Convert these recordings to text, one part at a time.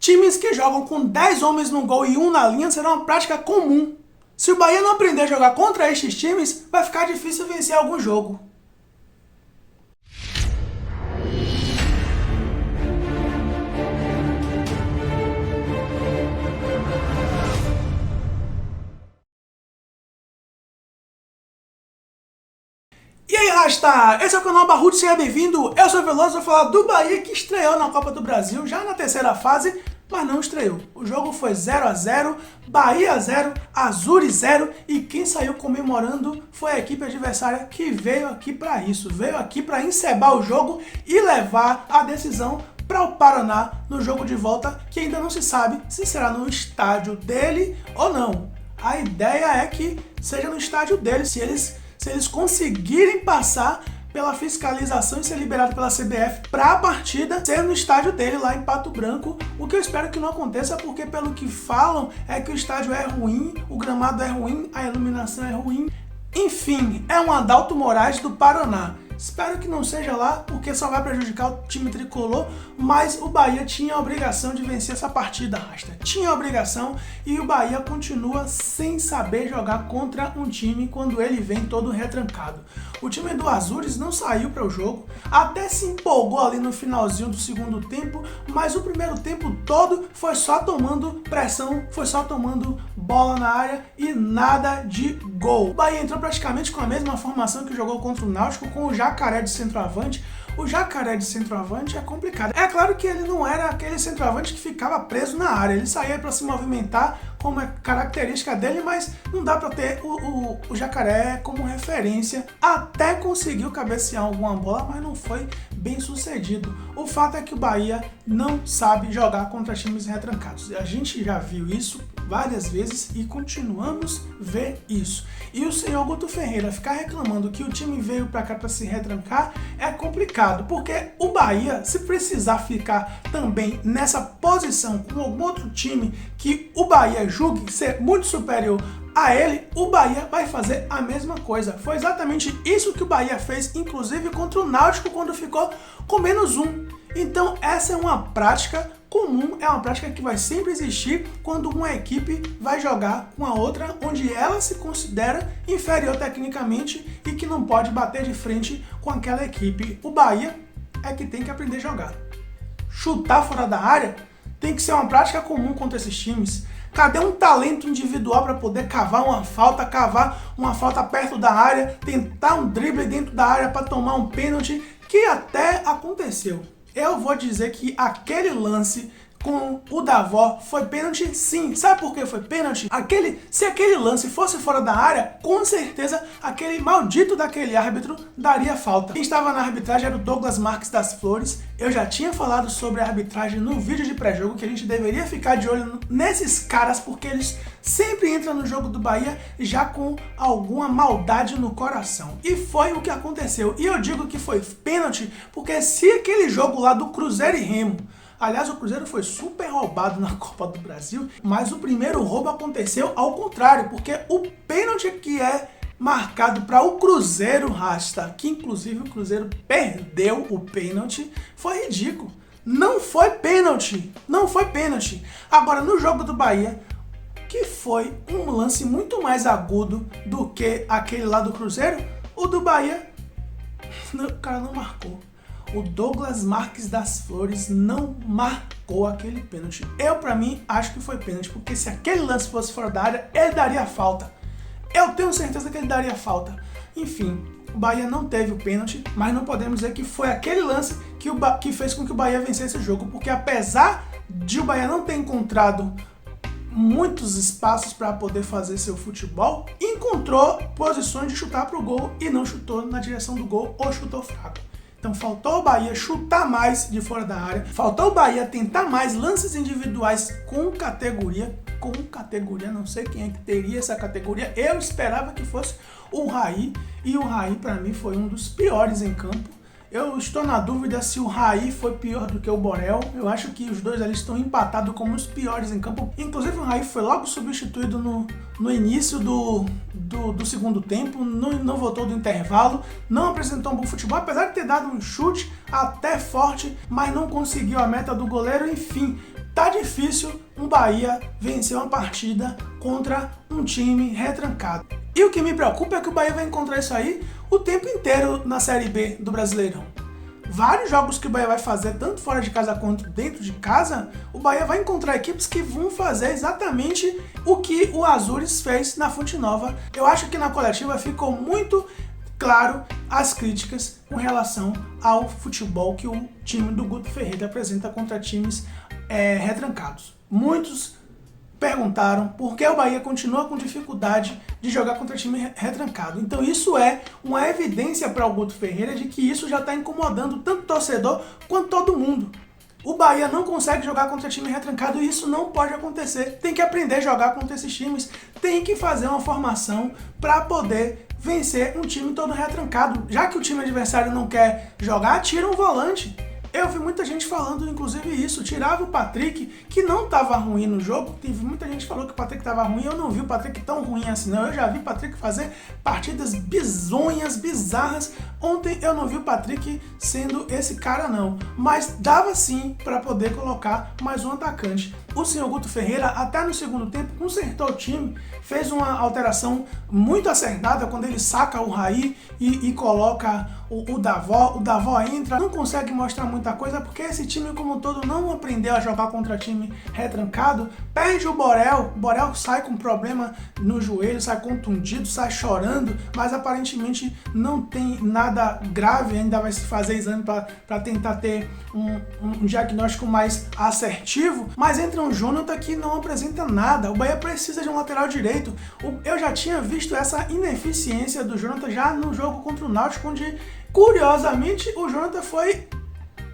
Times que jogam com 10 homens no gol e 1 na linha será uma prática comum. Se o Bahia não aprender a jogar contra estes times, vai ficar difícil vencer algum jogo. E aí, Rasta! Esse é o canal Barrudo, seja bem-vindo. Eu sou o Veloso, vou falar do Bahia que estreou na Copa do Brasil, já na terceira fase, mas não estreou. O jogo foi 0-0, Bahia 0, Azures 0, e quem saiu comemorando foi a equipe adversária que veio aqui para isso. Veio aqui para encebar o jogo e levar a decisão para o Paraná no jogo de volta, que ainda não se sabe se será no estádio dele ou não. A ideia é que seja no estádio dele, se eles conseguirem passar pela fiscalização e ser liberado pela CBF para a partida ser no estádio dele lá em Pato Branco, o que eu espero que não aconteça, porque pelo que falam é que o estádio é ruim, o gramado é ruim, a iluminação é ruim. Enfim, é um Adalto Moraes do Paraná. Espero que não seja lá, porque só vai prejudicar o time tricolor, mas o Bahia tinha a obrigação de vencer essa partida, Rasta. Tinha a obrigação, e o Bahia continua sem saber jogar contra um time quando ele vem todo retrancado. O time do Azures não saiu para o jogo, até se empolgou ali no finalzinho do segundo tempo, mas o primeiro tempo todo foi só tomando pressão, foi só tomando bola na área e nada de gol. O Bahia entrou praticamente com a mesma formação que jogou contra o Náutico, com o Jacaré de centroavante. O Jacaré de centroavante é complicado. É claro que ele não era aquele centroavante que ficava preso na área, ele saía para se movimentar como é característica dele, mas não dá para ter o Jacaré como referência. Até conseguiu cabecear alguma bola, mas não foi bem sucedido. O fato é que o Bahia não sabe jogar contra times retrancados. A gente já viu isso várias vezes e continuamos a ver isso. E o senhor Guto Ferreira ficar reclamando que o time veio para cá para se retrancar é complicado, porque o Bahia, se precisar ficar também nessa posição com algum outro time que o Bahia julgue ser muito superior a ele, o Bahia vai fazer a mesma coisa. Foi exatamente isso que o Bahia fez, inclusive contra o Náutico, quando ficou com -1. Então essa é uma prática comum, é uma prática que vai sempre existir quando uma equipe vai jogar com a outra, onde ela se considera inferior tecnicamente e que não pode bater de frente com aquela equipe. O Bahia é que tem que aprender a jogar. Chutar fora da área tem que ser uma prática comum contra esses times. Cadê um talento individual para poder cavar uma falta perto da área, tentar um drible dentro da área para tomar um pênalti, que até aconteceu. Eu vou dizer que aquele lance com o Davó foi pênalti, sim. Sabe por que foi pênalti? Se aquele lance fosse fora da área, com certeza aquele maldito daquele árbitro daria falta. Quem estava na arbitragem era o Douglas Marques das Flores. Eu já tinha falado sobre a arbitragem no vídeo de pré-jogo, que a gente deveria ficar de olho nesses caras, porque eles sempre entram no jogo do Bahia já com alguma maldade no coração. E foi o que aconteceu. E eu digo que foi pênalti, porque se aquele jogo lá do Cruzeiro e Remo, aliás, o Cruzeiro foi super roubado na Copa do Brasil, mas o primeiro roubo aconteceu ao contrário, porque o pênalti que é marcado para o Cruzeiro, Rasta, que inclusive o Cruzeiro perdeu o pênalti, foi ridículo. Não foi pênalti, não foi pênalti. Agora, no jogo do Bahia, que foi um lance muito mais agudo do que aquele lá do Cruzeiro, o do Bahia, o cara não marcou. O Douglas Marques das Flores não marcou aquele pênalti. Eu, pra mim, acho que foi pênalti, porque se aquele lance fosse fora da área, ele daria falta. Eu tenho certeza que ele daria falta. Enfim, o Bahia não teve o pênalti, mas não podemos dizer que foi aquele lance que fez com que o Bahia vencesse o jogo, porque apesar de o Bahia não ter encontrado muitos espaços para poder fazer seu futebol, encontrou posições de chutar para o gol e não chutou na direção do gol ou chutou fraco. Então faltou o Bahia chutar mais de fora da área, faltou o Bahia tentar mais lances individuais com categoria, não sei quem é que teria essa categoria, eu esperava que fosse o Raí, e o Raí para mim foi um dos piores em campo. Eu estou na dúvida se o Raí foi pior do que o Borel. Eu acho que os dois ali estão empatados como os piores em campo. Inclusive o Raí foi logo substituído no início do segundo tempo, não voltou do intervalo, não apresentou um bom futebol, apesar de ter dado um chute até forte, mas não conseguiu a meta do goleiro. Enfim, tá Tá difícil um Bahia vencer uma partida contra um time retrancado. E o que me preocupa é que o Bahia vai encontrar isso aí o tempo inteiro na Série B do Brasileirão. Vários jogos que o Bahia vai fazer, tanto fora de casa quanto dentro de casa, o Bahia vai encontrar equipes que vão fazer exatamente o que o Azures fez na Fonte Nova. Eu acho que na coletiva ficou muito claro as críticas com relação ao futebol que o time do Guto Ferreira apresenta contra times retrancados. Muitos perguntaram por que o Bahia continua com dificuldade de jogar contra time retrancado. Então isso é uma evidência para o Guto Ferreira de que isso já está incomodando tanto o torcedor quanto todo mundo. O Bahia não consegue jogar contra time retrancado e isso não pode acontecer. Tem que aprender a jogar contra esses times, tem que fazer uma formação para poder vencer um time todo retrancado. Já que o time adversário não quer jogar, tira um volante. Eu vi muita gente falando, inclusive, isso. Tirava o Patrick, que não estava ruim no jogo. Teve muita gente que falou que o Patrick estava ruim. Eu não vi o Patrick tão ruim assim, não. Eu já vi o Patrick fazer partidas bizonhas, bizarras. Ontem eu não vi o Patrick sendo esse cara, não. Mas dava sim para poder colocar mais um atacante. O senhor Guto Ferreira, até no segundo tempo, consertou o time. Fez uma alteração muito acertada quando ele saca o Raí e coloca o Davó. O Davó entra, não consegue mostrar muita coisa porque esse time como um todo não aprendeu a jogar contra time retrancado. Perde o Borel sai com problema no joelho, sai contundido, sai chorando, mas aparentemente não tem nada grave, ainda vai se fazer exame para tentar ter um diagnóstico mais assertivo, mas entra um Jonathan que não apresenta nada. O Bahia precisa de um lateral direito. Eu já tinha visto essa ineficiência do Jonathan já no jogo contra o Náutico, onde curiosamente o Jonathan foi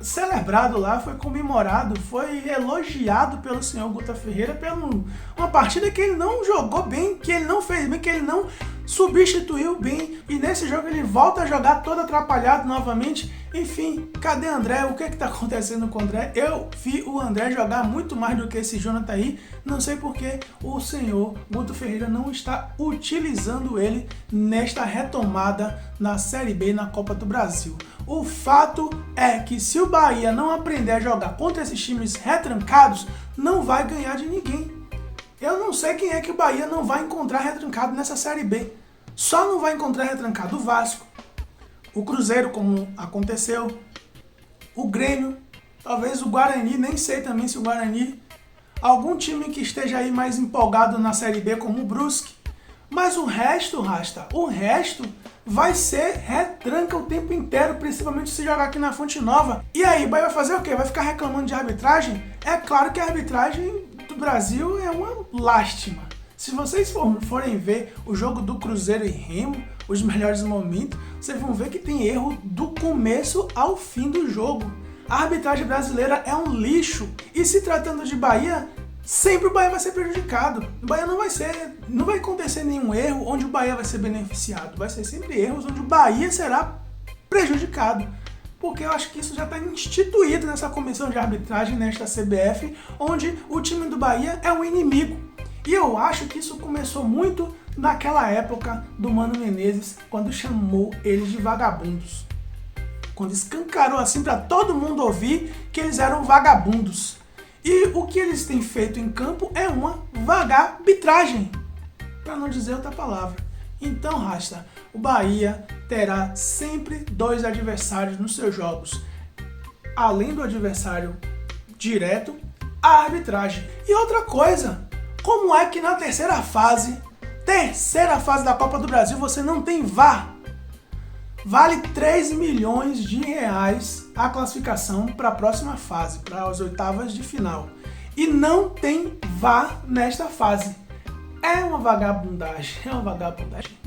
celebrado lá, foi comemorado, foi elogiado pelo senhor Guto Ferreira pela uma partida que ele não jogou bem, que ele não fez bem, que ele não substituiu bem, e nesse jogo ele volta a jogar todo atrapalhado novamente. Enfim, cadê André? O que está acontecendo com o André? Eu vi o André jogar muito mais do que esse Jonathan aí, não sei porque o senhor Guto Ferreira não está utilizando ele nesta retomada na Série B na Copa do Brasil. O fato é que se o Bahia não aprender a jogar contra esses times retrancados, não vai ganhar de ninguém. Eu não sei quem é que o Bahia não vai encontrar retrancado nessa Série B. Só não vai encontrar retrancado o Vasco, o Cruzeiro, como aconteceu, o Grêmio, talvez o Guarani, nem sei também se o Guarani, algum time que esteja aí mais empolgado na Série B como o Brusque. Mas o resto, Rasta, o resto vai ser retranca o tempo inteiro, principalmente se jogar aqui na Fonte Nova. E aí, o Bahia vai fazer o quê? Vai ficar reclamando de arbitragem? É claro que a arbitragem do Brasil é uma lástima. Se vocês forem ver o jogo do Cruzeiro e Remo, os melhores momentos, vocês vão ver que tem erro do começo ao fim do jogo. A arbitragem brasileira é um lixo. E se tratando de Bahia, sempre o Bahia vai ser prejudicado. O Bahia não vai acontecer nenhum erro onde o Bahia vai ser beneficiado. Vai ser sempre erros onde o Bahia será prejudicado. Porque eu acho que isso já está instituído nessa comissão de arbitragem, nesta CBF, onde o time do Bahia é um inimigo. E eu acho que isso começou muito naquela época do Mano Menezes, quando chamou eles de vagabundos. Quando escancarou assim para todo mundo ouvir que eles eram vagabundos. E o que eles têm feito em campo é uma vagabitragem, para não dizer outra palavra. Então, Rasta, o Bahia terá sempre dois adversários nos seus jogos. Além do adversário direto, a arbitragem. E outra coisa, como é que na terceira fase da Copa do Brasil, você não tem VAR? Vale 3 milhões de reais a classificação para a próxima fase, para as oitavas de final. E não tem VAR nesta fase. É uma vagabundagem,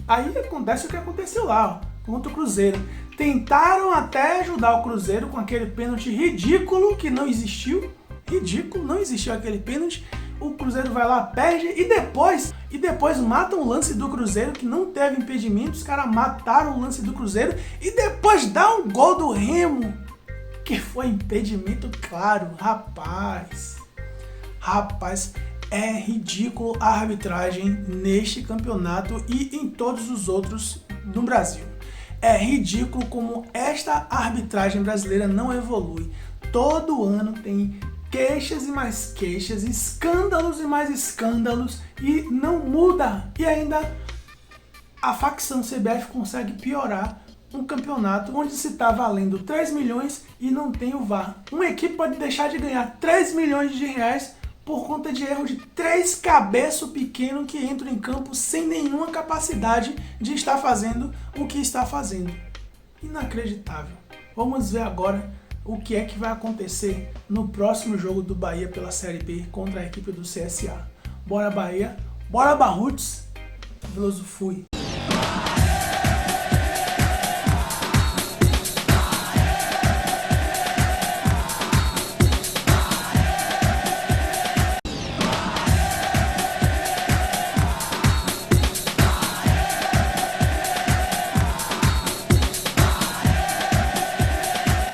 Aí acontece o que aconteceu lá, contra o Cruzeiro. Tentaram até ajudar o Cruzeiro com aquele pênalti ridículo que não existiu. Ridículo, não existiu aquele pênalti. O Cruzeiro vai lá, perde e depois matam o lance do Cruzeiro, que não teve impedimento. Os caras mataram o lance do Cruzeiro e depois dá um gol do Remo, que foi impedimento claro. Rapaz, é ridículo a arbitragem neste campeonato e em todos os outros no Brasil. É ridículo como esta arbitragem brasileira não evolui. Todo ano tem queixas e mais queixas, escândalos e mais escândalos, e não muda. E ainda a facção CBF consegue piorar um campeonato onde se está valendo 3 milhões e não tem o VAR. Uma equipe pode deixar de ganhar 3 milhões de reais por conta de erro de 3 cabeços pequenos que entram em campo sem nenhuma capacidade de estar fazendo o que está fazendo. Inacreditável. Vamos ver agora o que é que vai acontecer no próximo jogo do Bahia pela Série B contra a equipe do CSA. Bora Bahia, bora Barruts, Veloso fui.